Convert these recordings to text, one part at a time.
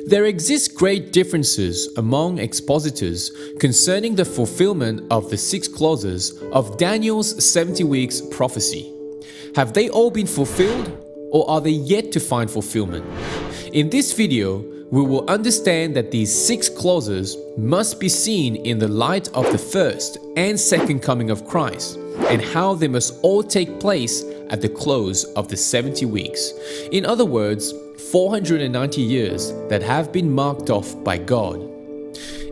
There exist great differences among expositors concerning the fulfillment of the 6 clauses of Daniel's 70 weeks prophecy. Have they all been fulfilled, or are they yet to find fulfillment? In this video, we will understand that these 6 clauses must be seen in the light of the first and second coming of Christ, and how they must all take place at the close of the 70 weeks. In other words, 490 years that have been marked off by God.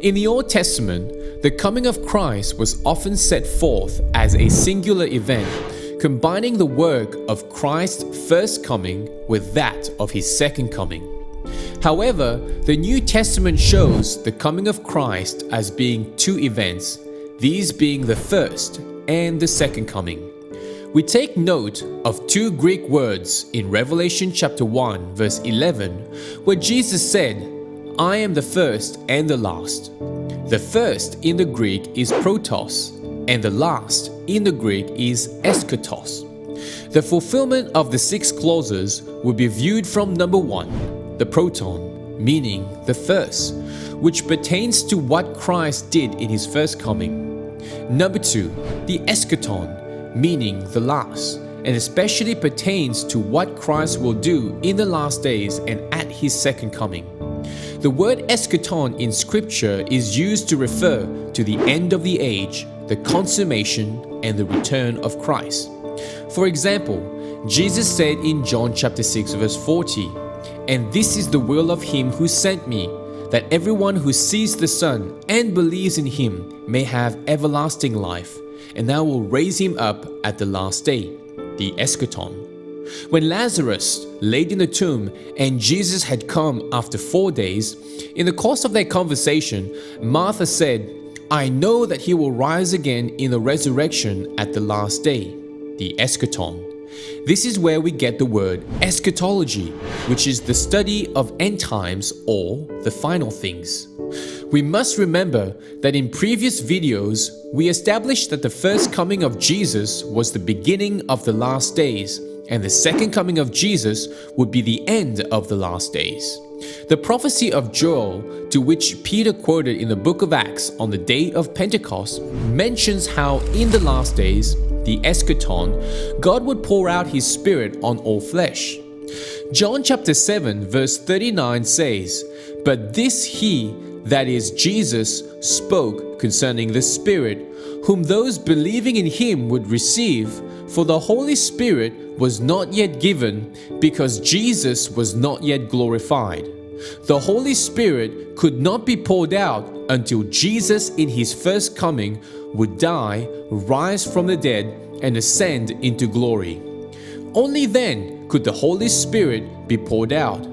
In the Old Testament, the coming of Christ was often set forth as a singular event, combining the work of Christ's first coming with that of his second coming. However, the New Testament shows the coming of Christ as being 2 events, these being the first and the second coming. We take note of 2 Greek words in Revelation chapter 1 verse 11, where Jesus said, "I am the first and the last." The first in the Greek is protos, and the last in the Greek is eschatos. The fulfillment of the 6 clauses will be viewed from number 1, the proton, meaning the first, which pertains to what Christ did in his first coming. Number 2, the eschaton, meaning the last, and especially pertains to what Christ will do in the last days and at his second coming. The word eschaton in scripture is used to refer to the end of the age, the consummation, and the return of Christ. For example, Jesus said in John chapter 6 verse 40, "And this is the will of him who sent me, that everyone who sees the Son and believes in him may have everlasting life, and I will raise him up at the last day," the eschaton. When Lazarus laid in the tomb and Jesus had come after 4 days, in the course of their conversation, Martha said, "I know that he will rise again in the resurrection at the last day," the eschaton. This is where we get the word eschatology, which is the study of end times or the final things. We must remember that in previous videos, we established that the first coming of Jesus was the beginning of the last days, and the second coming of Jesus would be the end of the last days. The prophecy of Joel, to which Peter quoted in the book of Acts on the day of Pentecost, mentions how in the last days, the eschaton, God would pour out his Spirit on all flesh. John chapter 7 verse 39 says, "But this he, that is Jesus, spoke concerning the Spirit, whom those believing in him would receive, for the Holy Spirit was not yet given, because Jesus was not yet glorified." The Holy Spirit could not be poured out until Jesus in his first coming would die, rise from the dead, and ascend into glory. Only then could the Holy Spirit be poured out.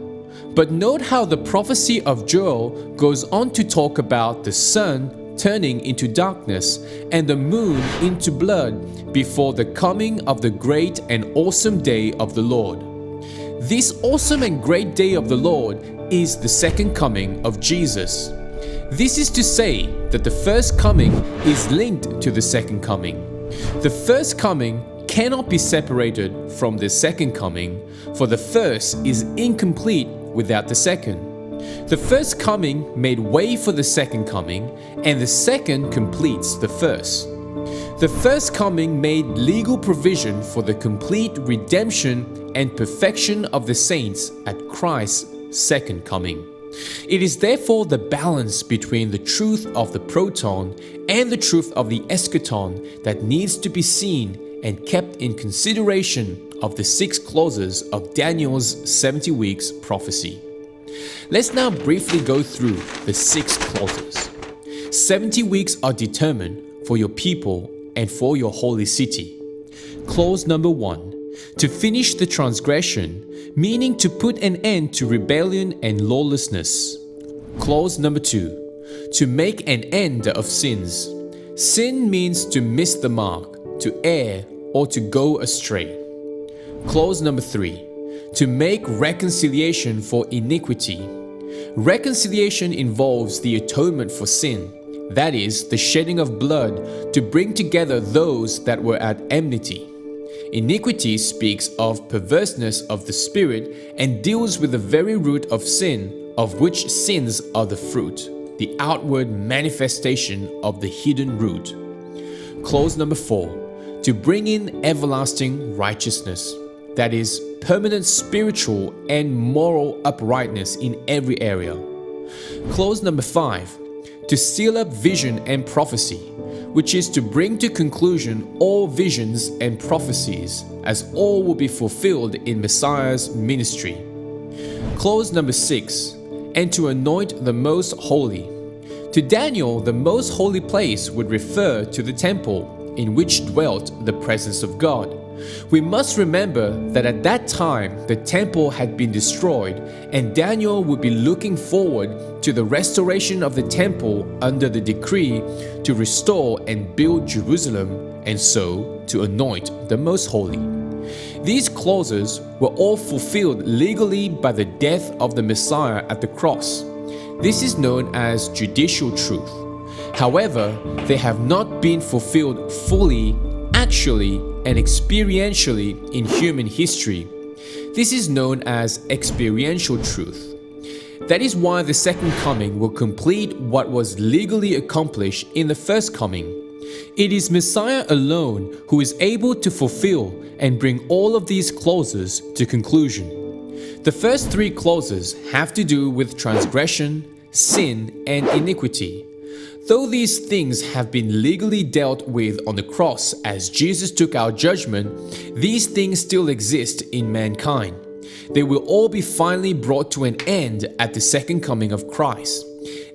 But note how the prophecy of Joel goes on to talk about the sun turning into darkness and the moon into blood before the coming of the great and awesome day of the Lord. This awesome and great day of the Lord is the second coming of Jesus. This is to say that the first coming is linked to the second coming. The first coming cannot be separated from the second coming, for the first is incomplete without the second. The first coming made way for the second coming, and the second completes the first. The first coming made legal provision for the complete redemption and perfection of the saints at Christ's second coming. It is therefore the balance between the truth of the proton and the truth of the eschaton that needs to be seen and kept in consideration of the 6 clauses of Daniel's 70 weeks prophecy. Let's now briefly go through the 6 clauses. 70 weeks are determined for your people and for your holy city. Clause number 1, to finish the transgression, meaning to put an end to rebellion and lawlessness. Clause number 2, to make an end of sins. Sin means to miss the mark, to err, or to go astray. Clause number 3, to make reconciliation for iniquity. Reconciliation involves the atonement for sin, that is, the shedding of blood to bring together those that were at enmity. Iniquity speaks of perverseness of the spirit and deals with the very root of sin, of which sins are the fruit, the outward manifestation of the hidden root. Clause number 4, to bring in everlasting righteousness, that is, permanent spiritual and moral uprightness in every area. Clause number 5, to seal up vision and prophecy, which is to bring to conclusion all visions and prophecies, as all will be fulfilled in Messiah's ministry. Clause number 6, and to anoint the most holy. To Daniel, the most holy place would refer to the temple in which dwelt the presence of God. We must remember that at that time the temple had been destroyed, and Daniel would be looking forward to the restoration of the temple under the decree to restore and build Jerusalem, and so to anoint the most holy. These clauses were all fulfilled legally by the death of the Messiah at the cross. This is known as judicial truth. However, they have not been fulfilled fully, actually, and experientially in human history. This is known as experiential truth. That is why the second coming will complete what was legally accomplished in the first coming. It is Messiah alone who is able to fulfill and bring all of these clauses to conclusion. The first 3 clauses have to do with transgression, sin, and iniquity. Though these things have been legally dealt with on the cross as Jesus took our judgment, these things still exist in mankind. They will all be finally brought to an end at the second coming of Christ.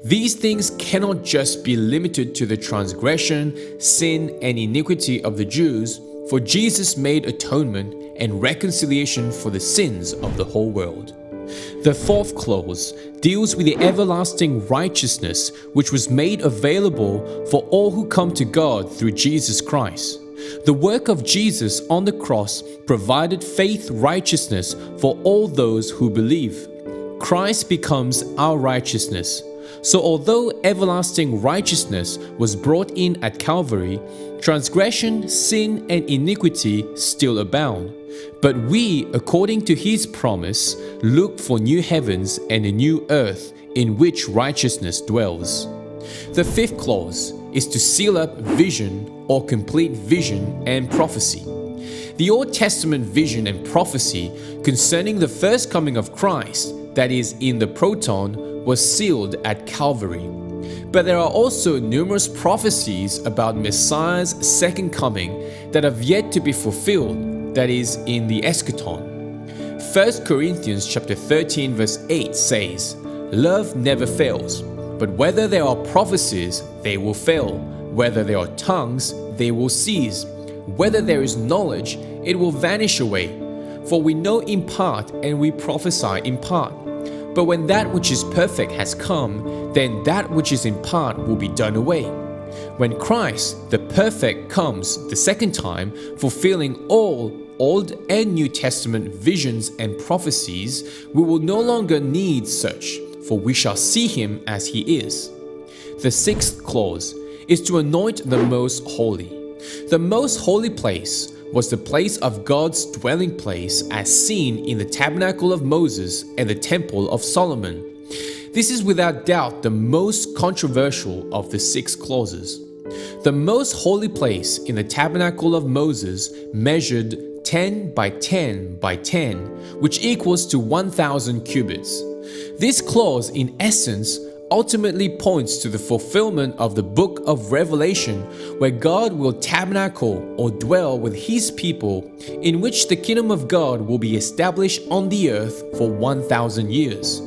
These things cannot just be limited to the transgression, sin, and iniquity of the Jews, for Jesus made atonement and reconciliation for the sins of the whole world. The 4th clause deals with the everlasting righteousness which was made available for all who come to God through Jesus Christ. The work of Jesus on the cross provided faith righteousness for all those who believe. Christ becomes our righteousness. So although everlasting righteousness was brought in at Calvary, transgression, sin, and iniquity still abound. But we, according to His promise, look for new heavens and a new earth in which righteousness dwells. The 5th clause is to seal up vision or complete vision and prophecy. The Old Testament vision and prophecy concerning the first coming of Christ, that is, in the proton, was sealed at Calvary. But there are also numerous prophecies about Messiah's second coming that have yet to be fulfilled, that is, in the eschaton. 1 Corinthians chapter 13 verse 8 says, "Love never fails, but whether there are prophecies, they will fail. Whether there are tongues, they will cease. Whether there is knowledge, it will vanish away. For we know in part and we prophesy in part. But when that which is perfect has come, then that which is in part will be done away." When Christ, the perfect, comes the second time, fulfilling all Old and New Testament visions and prophecies, we will no longer need such, for we shall see Him as He is. The 6th clause is to anoint the most holy. The most holy place was the place of God's dwelling place as seen in the tabernacle of Moses and the temple of Solomon. This is without doubt the most controversial of the 6 clauses. The most holy place in the tabernacle of Moses measured 10 by 10 by 10, which equals to 1,000 cubits. This clause, in essence, ultimately points to the fulfillment of the book of Revelation, where God will tabernacle or dwell with His people, in which the kingdom of God will be established on the earth for 1,000 years.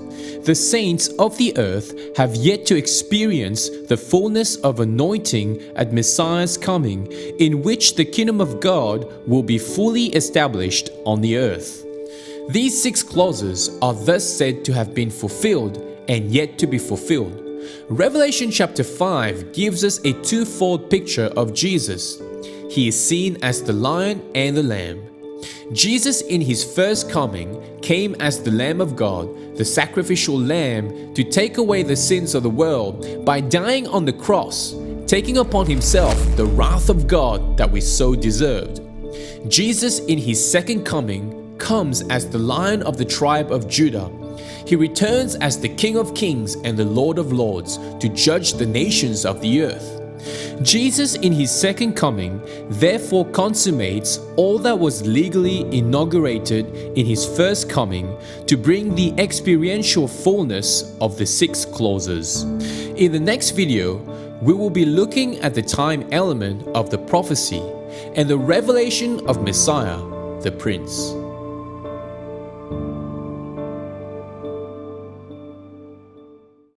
The saints of the earth have yet to experience the fullness of anointing at Messiah's coming, in which the kingdom of God will be fully established on the earth. These 6 clauses are thus said to have been fulfilled and yet to be fulfilled. Revelation chapter 5 gives us a twofold picture of Jesus. He is seen as the Lion and the Lamb. Jesus in His first coming came as the Lamb of God, the sacrificial lamb, to take away the sins of the world by dying on the cross, taking upon Himself the wrath of God that we so deserved. Jesus in His second coming comes as the Lion of the tribe of Judah, He returns as the King of Kings and the Lord of Lords to judge the nations of the earth. Jesus in his second coming therefore consummates all that was legally inaugurated in his first coming to bring the experiential fullness of the 6 clauses. In the next video, we will be looking at the time element of the prophecy and the revelation of Messiah, the Prince.